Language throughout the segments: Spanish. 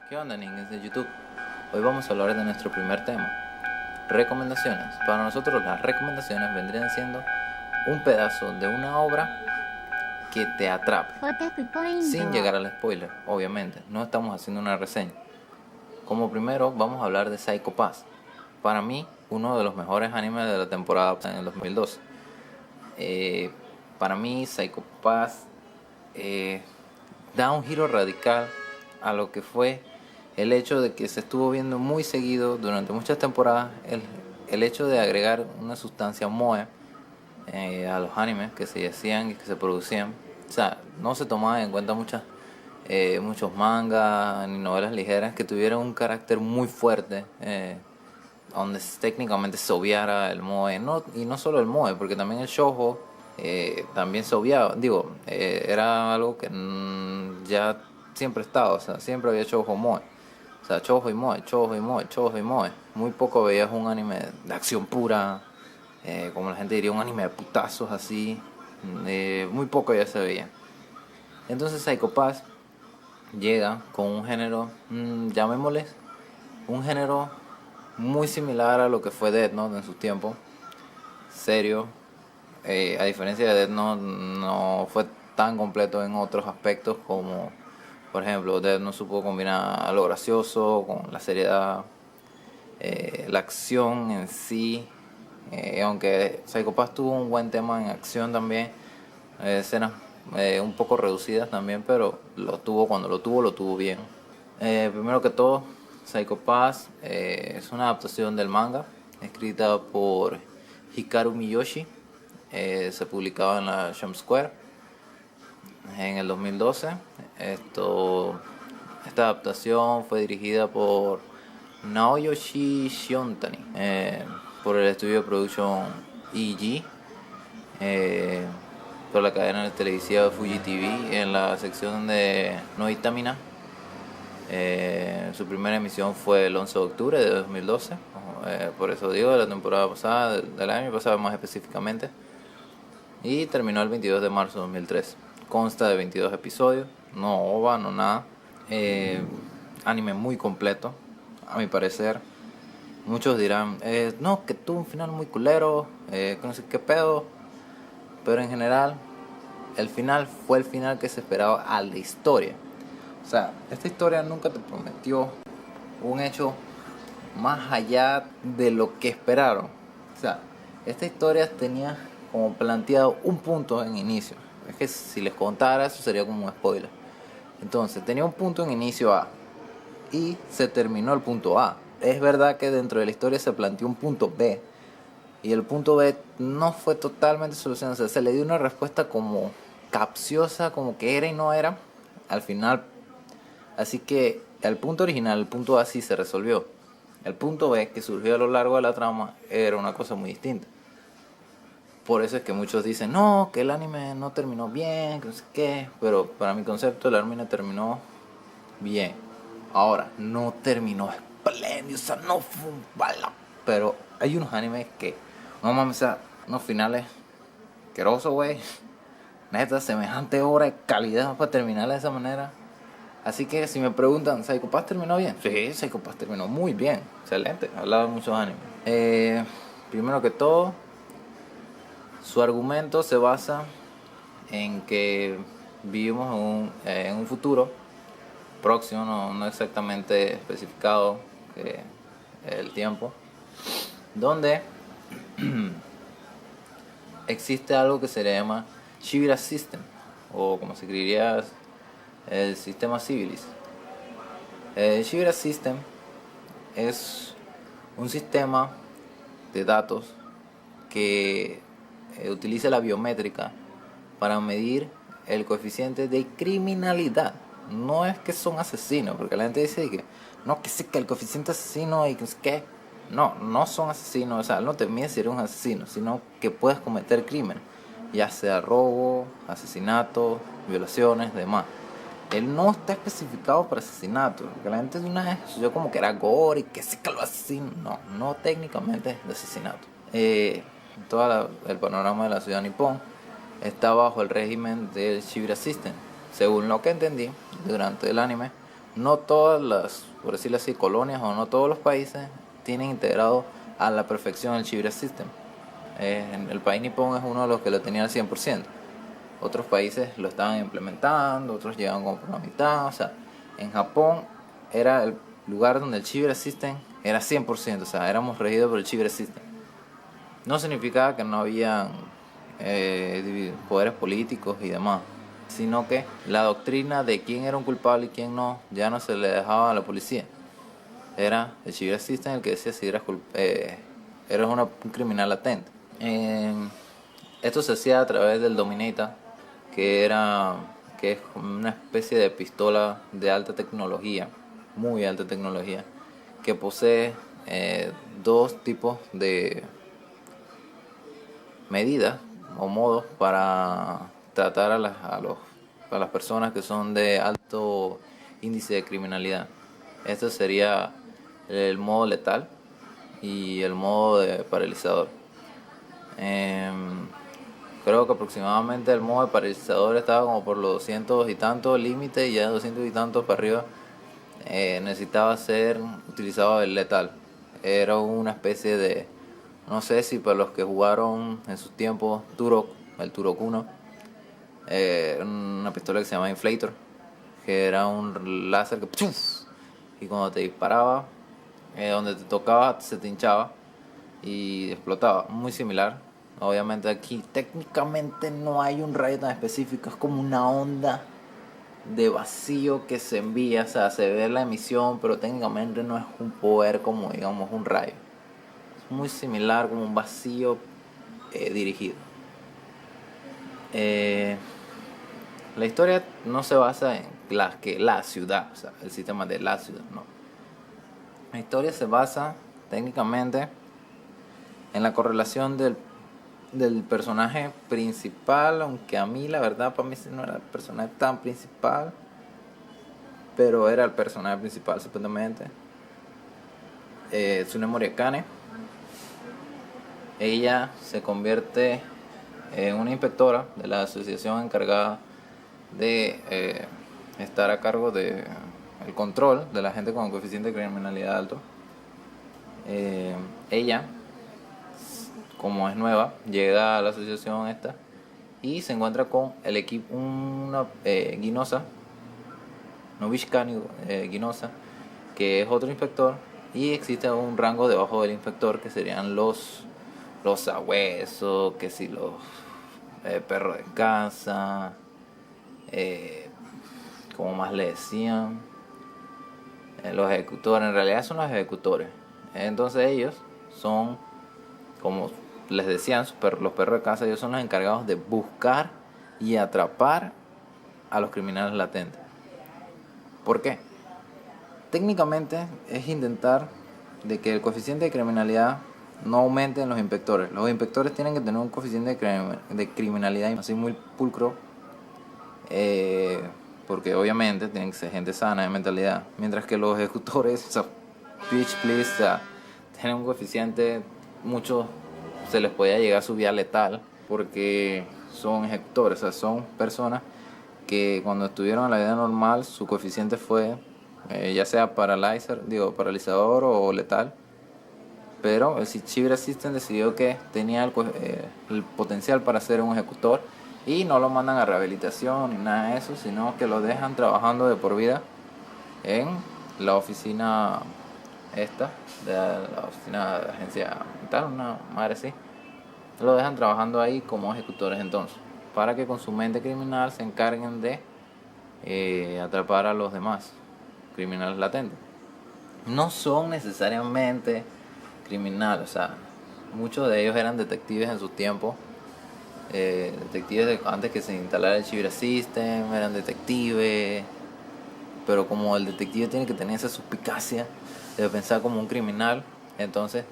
¿Qué onda, niños de YouTube? Hoy vamos a hablar de nuestro primer tema, recomendaciones. Para nosotros las recomendaciones vendrían siendo un pedazo de una obra que te atrape, sin llegar al spoiler, obviamente. No estamos haciendo una reseña. Como primero vamos a hablar de Psycho Pass. Para mí, uno de los mejores animes de la temporada en el 2012. Para mí, Psycho Pass da un giro radical a lo que fue el hecho de que se estuvo viendo muy seguido durante muchas temporadas el hecho de agregar una sustancia moe a los animes que se hacían y que se producían. O sea, no se tomaban en cuenta muchos mangas ni novelas ligeras que tuvieran un carácter muy fuerte, donde técnicamente se obviara el moe, y no solo el moe, porque también el shoujo también se obviaba. Digo, era algo que ya siempre estaba, o sea, siempre había shoujo moe. O sea, shoujo y moe, shoujo y moe, shoujo y moe. Muy poco veías un anime de acción pura, como la gente diría, un anime de putazos así. Muy poco ya se veía. Entonces Psycho Pass llega con un género, llamémosles, un género muy similar a lo que fue Death Note en su tiempo. Serio. A diferencia de Death Note, no fue tan completo en otros aspectos como, por ejemplo, Death Note supo combinar lo gracioso con la seriedad, la acción en sí. Aunque Psycho Pass tuvo un buen tema en acción también, escenas un poco reducidas también, pero cuando lo tuvo bien. Primero que todo, Psycho Pass es una adaptación del manga escrita por Hikaru Miyoshi. Se publicaba en la Jump Square en el 2012. Esta adaptación fue dirigida por Naoyoshi Shiontani, por el estudio de producción EG, eh, por la cadena televisiva Fuji TV en la sección de Noitamina. Su primera emisión fue el 11 de octubre de 2012, por eso digo, de la temporada pasada, del año pasado más específicamente, y terminó el 22 de marzo de 2003. Consta de 22 episodios, no ova, no nada. Anime muy completo, a mi parecer. Muchos dirán, no, que tuvo un final muy culero, que no sé qué pedo, pero en general, el final fue el final que se esperaba a la historia. O sea, esta historia nunca te prometió un hecho más allá de lo que esperaron. O sea, esta historia tenía como planteado un punto en inicio. Es que si les contara eso sería como un spoiler. Entonces, tenía un punto en inicio A y se terminó el punto A. Es verdad que dentro de la historia se planteó un punto B y el punto B no fue totalmente solucionado. O sea, se le dio una respuesta como capciosa, como que era y no era. Al final, así que el punto original, el punto A sí se resolvió. El punto B, que surgió a lo largo de la trama, era una cosa muy distinta. Por eso es que muchos dicen, no, que el anime no terminó bien, que no sé qué. Pero para mi concepto, el anime terminó bien. Ahora, no terminó espléndido, o sea, no fue un bala. Pero hay unos animes que, no mames, o sea, unos finales asquerosos, güey. Neta, semejante obra de calidad para terminar de esa manera. Así que si me preguntan, ¿Psycho Pass terminó bien? Sí, Psycho Pass terminó muy bien. Excelente. Hablaba de muchos animes. Primero que todo, su argumento se basa en que vivimos en un futuro próximo, no exactamente especificado el tiempo, donde existe algo que se le llama Shibira System, o como se escribiría el sistema Civilis. El Shibira System es un sistema de datos que utiliza la biométrica para medir el coeficiente de criminalidad. No es que son asesinos, porque la gente dice que no, que sí, que el coeficiente asesino y que es que no son asesinos. O sea, no te mide si eres un asesino, sino que puedes cometer crimen, ya sea robo, asesinato, violaciones, demás. Él no está especificado para asesinato, porque la gente de una vez yo como que era gore y que sí que lo asesino. No técnicamente es de asesinato. Todo el panorama de la ciudad nipón está bajo el régimen del Shibira System. Según lo que entendí durante el anime, no todas las, por decirlo así, colonias o no todos los países tienen integrado a la perfección el Chiba System. El país nipón es uno de los que lo tenía al 100%. Otros países lo estaban implementando, otros llegaban como por la mitad. O sea, en Japón era el lugar donde el Chiba System era 100%. O sea, éramos regidos por el Chiba System. No significaba que no había poderes políticos y demás, sino que la doctrina de quién era un culpable y quién no, ya no se le dejaba a la policía. Era el Chiba System el que decía si eras un criminal latente. Esto se hacía a través del Dominator, que es una especie de pistola de alta tecnología, muy alta tecnología, que posee dos tipos de medidas o modos para tratar a las personas que son de alto índice de criminalidad. Este sería el modo letal y el modo de paralizador. Creo que aproximadamente el modo de paralizador estaba como por los 200 y tantos límites, y ya 200 y tantos para arriba necesitaba ser utilizado el letal. Era una especie de, no sé si para los que jugaron en sus tiempos Turok, el Turok 1, una pistola que se llama Inflator, que era un láser que ¡puf! Y cuando te disparaba, donde te tocaba se te hinchaba y explotaba. Muy similar. Obviamente aquí técnicamente no hay un rayo tan específico, es como una onda de vacío que se envía, o sea, se ve la emisión, pero técnicamente no es un poder como digamos un rayo. Es muy similar, como un vacío dirigido. La historia no se basa en la ciudad, o sea, el sistema de la ciudad, no. La historia se basa técnicamente en la correlación del personaje principal, aunque a mí la verdad para mí no era el personaje tan principal, pero era el personaje principal supuestamente. Tsunemori Akane. Ella se convierte en una inspectora de la asociación encargada de estar a cargo de el control de la gente con coeficiente de criminalidad alto. Ella, como es nueva, llega a la asociación esta y se encuentra con el equipo, una Ginosa, Nobishka Ginosa, que es otro inspector, y existe un rango debajo del inspector que serían los sabuesos, que si los perros de casa, como más le decían, los ejecutores. En realidad son los ejecutores. Entonces ellos son, como les decían, los perros de casa. Ellos son los encargados de buscar y atrapar a los criminales latentes. ¿Por qué? Técnicamente es intentar de que el coeficiente de criminalidad no aumente en los inspectores. Los inspectores tienen que tener un coeficiente de criminalidad así muy pulcro, porque obviamente tienen que ser gente sana de mentalidad, mientras que los ejecutores, o sea, bitch please, o sea, tienen un coeficiente, muchos se les podía llegar a su vía letal, porque son ejecutores, o sea, son personas que cuando estuvieron en la vida normal su coeficiente fue ya sea paralizador o letal, pero el Chiba System decidió que tenía el potencial para ser un ejecutor y no lo mandan a rehabilitación ni nada de eso, sino que lo dejan trabajando de por vida en la oficina esta, de la oficina de agencia tal, una madre así. Lo dejan trabajando ahí como ejecutores entonces, para que con su mente criminal se encarguen de atrapar a los demás criminales latentes. No son necesariamente criminales, o sea, muchos de ellos eran detectives en su tiempo, detectives antes que se instalara el Chiba System, eran detectives, pero como el detective tiene que tener esa suspicacia de pensar como un criminal, entonces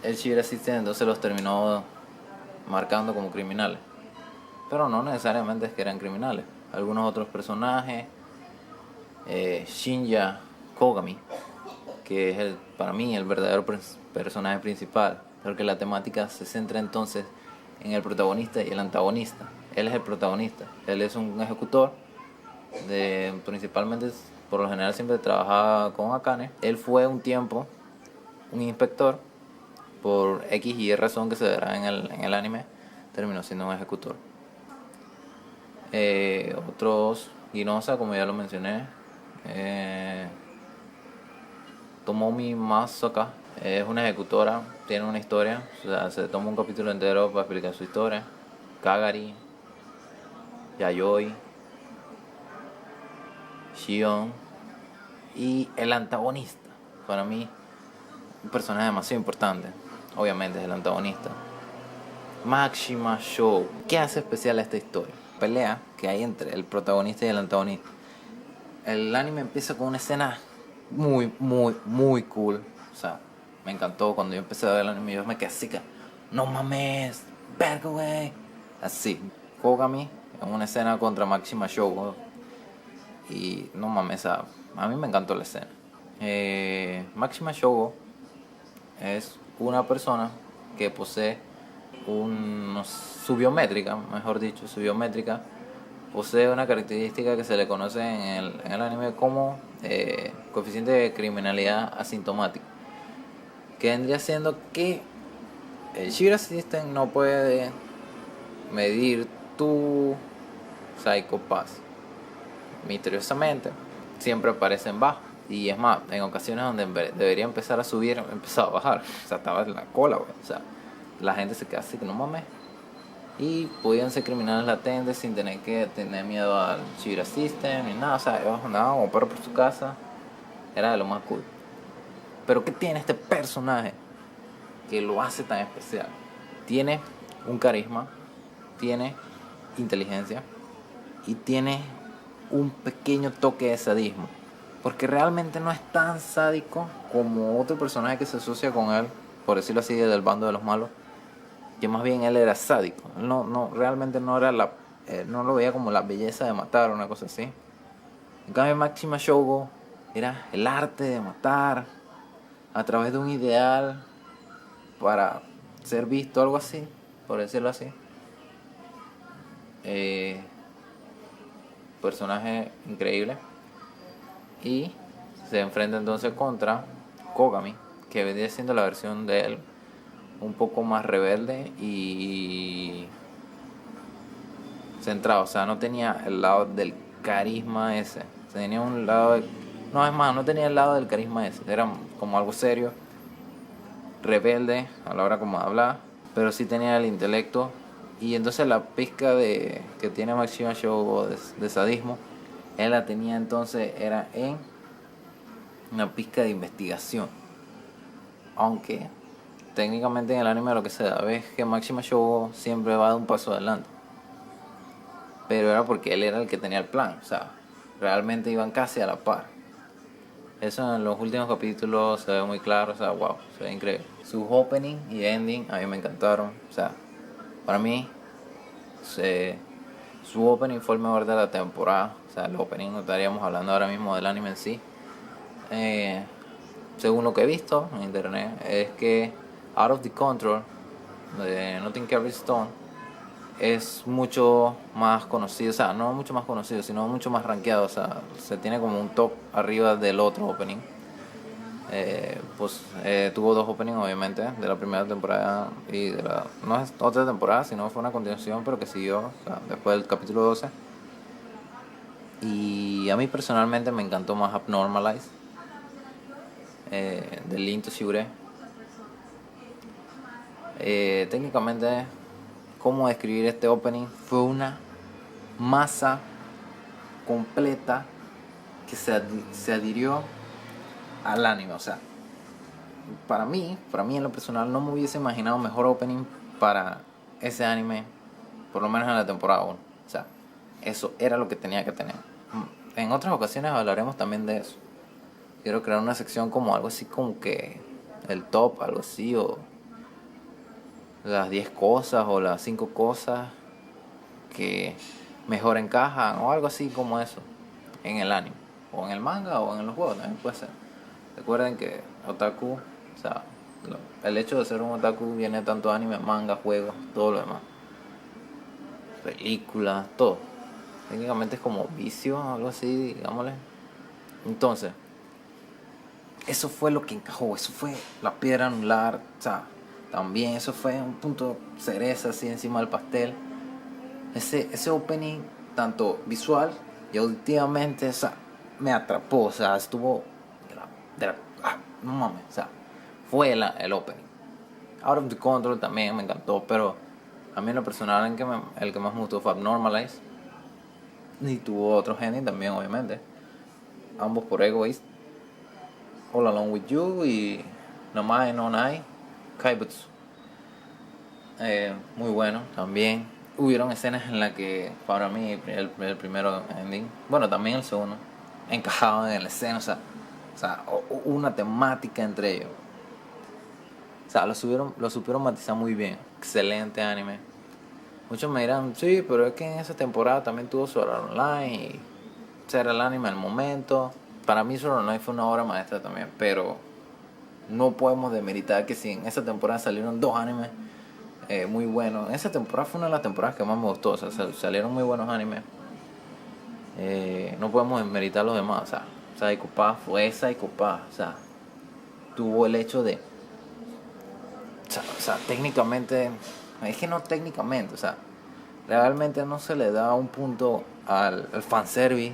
el Chiba System entonces los terminó marcando como criminales, pero no necesariamente es que eran criminales. Algunos otros personajes, Shinya Kogami, que es para mí el verdadero personaje principal, porque la temática se centra entonces en el protagonista y el antagonista. Él es el protagonista, él es un ejecutor, principalmente por lo general siempre trabajaba con Akane. Él fue un tiempo un inspector, por X y Y razón que se verá en el anime, terminó siendo un ejecutor. Otros, Ginosa, como ya lo mencioné, Tomomi Masaoka, es una ejecutora, tiene una historia, o sea, se toma un capítulo entero para explicar su historia. Kagari, Yayoi, Shion y el antagonista, para mí un personaje demasiado importante, obviamente es el antagonista, Makishima Show. ¿Qué hace especial a esta historia? Pelea que hay entre el protagonista y el antagonista. El anime empieza con una escena muy cool. O sea, me encantó cuando yo empecé a ver el anime. Yo me quedé así que, no mames, verga, güey. Así, Kogami en una escena contra Makishima Shogo. Y no mames, a mí me encantó la escena. Makishima Shogo es una persona que posee su biométrica, mejor dicho, su biométrica posee una característica que se le conoce en el anime como coeficiente de criminalidad asintomático, que vendría siendo que el Shield System no puede medir tu Psycho Pass. Misteriosamente siempre aparece en bajo, y es más, en ocasiones donde debería empezar a subir, empezaba a bajar, o sea, estaba en la cola, güey. O sea, la gente se queda así que no mames. Y podían ser criminales latentes sin tener que tener miedo al Shira System ni nada. O sea, ellos andaban como perro por su casa. Era de lo más cool. Pero ¿qué tiene este personaje que lo hace tan especial? Tiene un carisma, tiene inteligencia y tiene un pequeño toque de sadismo. Porque realmente no es tan sádico como otro personaje que se asocia con él, por decirlo así, del bando de los malos, que más bien él era sádico. Realmente no era no lo veía como la belleza de matar o una cosa así. En cambio, Makishima Shogo era el arte de matar a través de un ideal para ser visto, algo así, por decirlo así. Personaje increíble. Y se enfrenta entonces contra Kogami, que vendría siendo la versión de él un poco más rebelde y centrado. O sea, no tenía el lado del carisma ese. Tenía un lado no, es más, no tenía el lado del carisma ese. Era como algo serio, rebelde a la hora como de hablar, pero sí tenía el intelecto. Y entonces la pizca que tiene Makishima Shogo de sadismo, él la tenía entonces, era en una pizca de investigación. Aunque técnicamente en el anime lo que se da es que Makishima Shogo siempre va de un paso adelante. Pero era porque él era el que tenía el plan. O sea, realmente iban casi a la par. Eso en los últimos capítulos se ve muy claro. O sea, wow, se ve increíble. Sus opening y ending a mí me encantaron. O sea, para mí su opening fue el mejor de la temporada. O sea, el opening, no estaríamos hablando ahora mismo del anime en sí. Según lo que he visto en internet, es que Out of the Control de Nothing Carries Stone es mucho más conocido, o sea, no mucho más conocido, sino mucho más rankeado. O sea, se tiene como un top arriba del otro opening. Tuvo dos openings, obviamente, de la primera temporada y de la, no es otra temporada, sino fue una continuación, pero que siguió, o sea, después del capítulo 12. Y a mí personalmente me encantó más Abnormalize, de Lin to Shure. Técnicamente, cómo describir este opening, fue una masa completa que se adhirió al anime. O sea, para mí en lo personal, no me hubiese imaginado mejor opening para ese anime, por lo menos en la temporada 1. O sea, eso era lo que tenía que tener. En otras ocasiones hablaremos también de eso. Quiero crear una sección como algo así como que el top, algo así, o las 10 cosas o las 5 cosas que mejor encajan, o algo así como eso, en el anime, o en el manga, o en los juegos también puede ser. Recuerden que otaku, o sea, el hecho de ser un otaku viene tanto anime, manga, juegos, todo lo demás, películas, todo. Técnicamente es como vicio, algo así, digámosle. Entonces, eso fue lo que encajó, eso fue la piedra anular, o sea, también eso fue un punto cereza así encima del pastel. Ese opening, tanto visual y auditivamente, o sea, me atrapó, o sea, estuvo no mames, o sea, fue el opening. Out of the Control también me encantó, pero a mí en lo personal el que más me gustó fue Abnormalize. Y tuvo otro genio también, obviamente. Ambos por Egoist. All Along With You y No Mai No Nai Kaibutsu. Muy bueno también. Hubieron escenas en las que para mí el primero ending, bueno también el segundo, encajaban en la escena, o sea una temática entre ellos. O sea, lo supieron matizar muy bien. Excelente anime. Muchos me dirán, sí, pero es que en esa temporada también tuvo Sword Art Online y era el anime al momento. Para mí Sword Art Online fue una obra maestra también, pero no podemos demeritar que si en esa temporada salieron dos animes muy buenos. Esa temporada fue una de las temporadas que más me gustó, o sea, salieron muy buenos animes. No podemos demeritar los demás, o sea, Psycho Pass fue Psycho Pass, o sea, tuvo el hecho de, o sea, técnicamente, es que no técnicamente, o sea, realmente no se le da un punto al fanservice.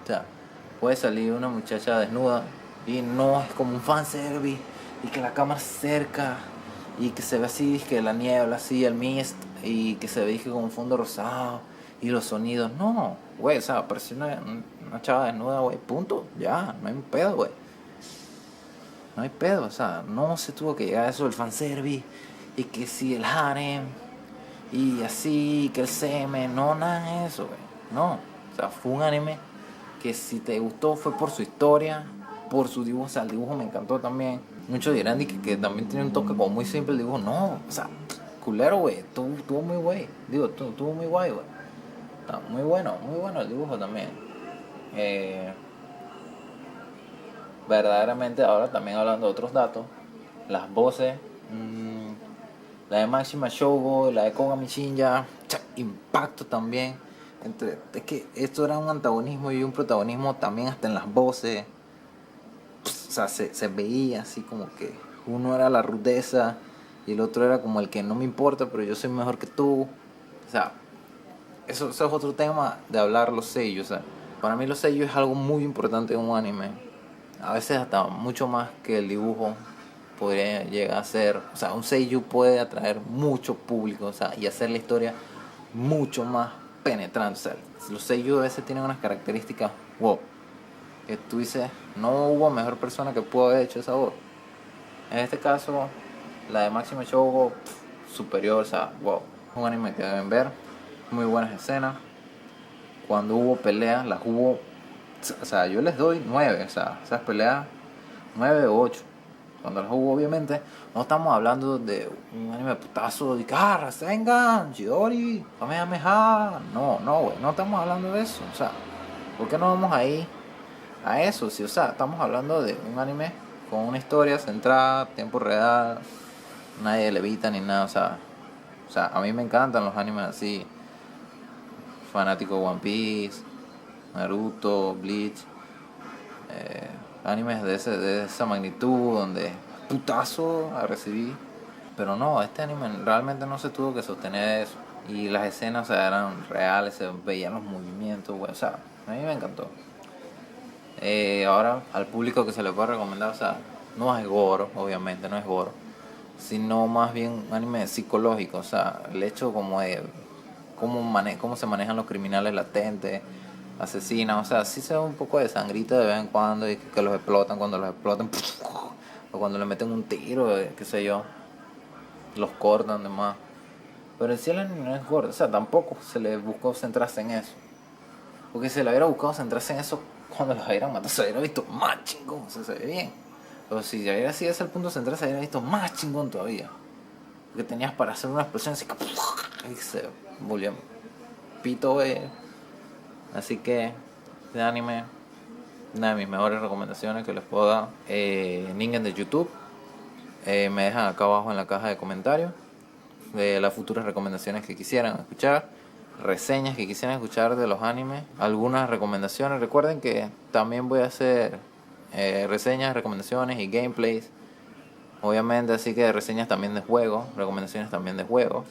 O sea, puede salir una muchacha desnuda y no es como un fanservice y que la cámara se acerca y que se ve así, que la niebla así, el mist y que se ve como un fondo rosado y los sonidos. No, güey, o sea, apareció una chava desnuda, güey, punto, ya, no hay un pedo, güey. No hay pedo, o sea, no se tuvo que llegar a eso el fanservice y que si el harem y así, que el semen, no, nada de eso, güey. No, o sea, fue un anime que si te gustó fue por su historia, por su dibujo, o sea, el dibujo me encantó también. Muchos dirán que también tiene un toque como muy simple el dibujo, no, o sea, culero, güey, estuvo muy guay, estuvo muy guay, güey. Está muy bueno el dibujo también. Verdaderamente ahora también hablando de otros datos, las voces, la de Máxima Shogo, la de Kogami Shinja, impacto también. Es que esto era un antagonismo y un protagonismo también hasta en las voces. O sea, se veía así como que uno era la rudeza y el otro era como el que no me importa, pero yo soy mejor que tú. O sea, eso es otro tema de hablar los sellos. O sea, para mí los sellos es algo muy importante en un anime. A veces hasta mucho más que el dibujo podría llegar a ser. O sea, un seiyuu puede atraer mucho público, o sea, y hacer la historia mucho más penetrante. O sea, los seiyuu a veces tienen unas características, wow, que tú dices, no hubo mejor persona que pudo haber hecho esa voz. En este caso, la de Máximo Shogo, superior, o sea, wow. Es un anime que deben ver, muy buenas escenas. Cuando hubo peleas, las hubo, o sea, yo les doy 9, o sea, esas peleas 9 o 8. Cuando las hubo, obviamente, no estamos hablando de un anime de putazo de Rasengan, Chidori, Kamehameha. No, güey, no estamos hablando de eso. O sea, ¿por qué no vamos ahí a eso? Sí, o sea, estamos hablando de un anime con una historia centrada, tiempo real, nadie levita ni nada. O sea, a mí me encantan los animes así, fanático de One Piece, Naruto, Bleach, animes de esa magnitud donde putazo a recibir. Pero no, este anime realmente no se tuvo que sostener eso. Y las escenas, o sea, eran reales, se veían los movimientos, güey. O sea, a mí me encantó. Ahora, al público que se le puede recomendar, o sea, no es gore, obviamente, no es gore. Sino más bien un anime psicológico, o sea, el hecho como de cómo se manejan los criminales latentes, asesinan, o sea, sí se ve un poco de sangrita de vez en cuando y que los explotan cuando los explotan, o cuando le meten un tiro, qué sé yo, los cortan demás. Pero en sí el anime no es gordo, o sea, tampoco se le buscó centrarse en eso. Porque si le hubiera buscado centrarse en eso cuando los hubieran matado, se hubiera visto más chingón, o sea, se ve bien. Pero si hubiera sido ese el punto central, se hubiera visto más chingón todavía. Porque tenías para hacer una explosión así que y se volvió pito, güey. Así que, de anime, una de mis mejores recomendaciones que les puedo dar. Ningen de YouTube. Me dejan acá abajo en la caja de comentarios las futuras recomendaciones que quisieran escuchar. reseñas que quisieran escuchar de los animes, algunas recomendaciones. Recuerden que también voy a hacer reseñas, recomendaciones y gameplays, obviamente, así que reseñas también de juegos, recomendaciones también de juegos.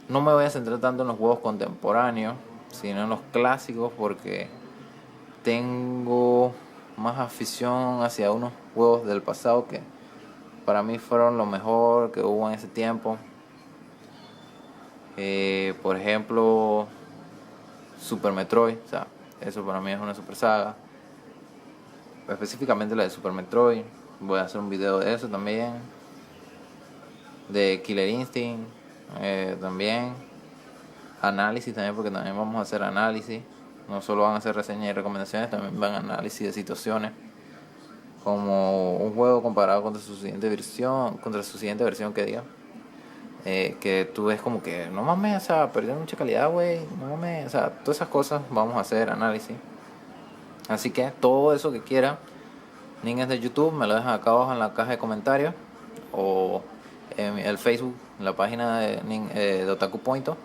No me voy a centrar tanto en los juegos contemporáneos, sino en los clásicos, porque tengo más afición hacia unos juegos del pasado que para mí fueron lo mejor que hubo en ese tiempo. Por ejemplo, Super Metroid, o sea, eso para mí es una super saga. Específicamente la de Super Metroid. Voy a hacer un video de eso también. De Killer Instinct también. Análisis también, porque también vamos a hacer análisis. No solo van a hacer reseñas y recomendaciones, también van a análisis de situaciones. Como un juego comparado contra su siguiente versión que diga. Que tú ves como que, no mames, o sea, perdió mucha calidad, güey, no mames, o sea, todas esas cosas vamos a hacer análisis. Así que todo eso que quiera, ninjas de YouTube, me lo dejan acá abajo en la caja de comentarios o en el Facebook, en la página de Otaku Pointo.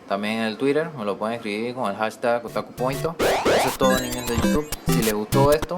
También en el Twitter me lo pueden escribir con el hashtag Otaku Pointo. Eso es todo, niños de YouTube. Si les gustó esto,